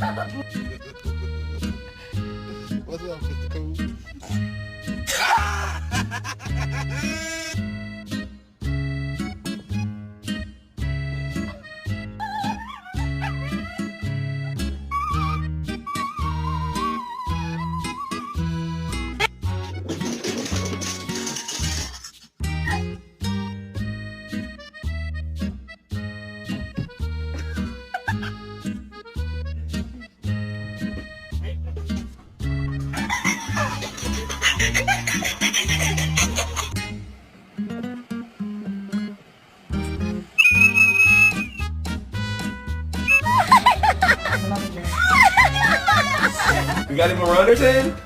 What's up, Mr. Cool? We got any more runners in?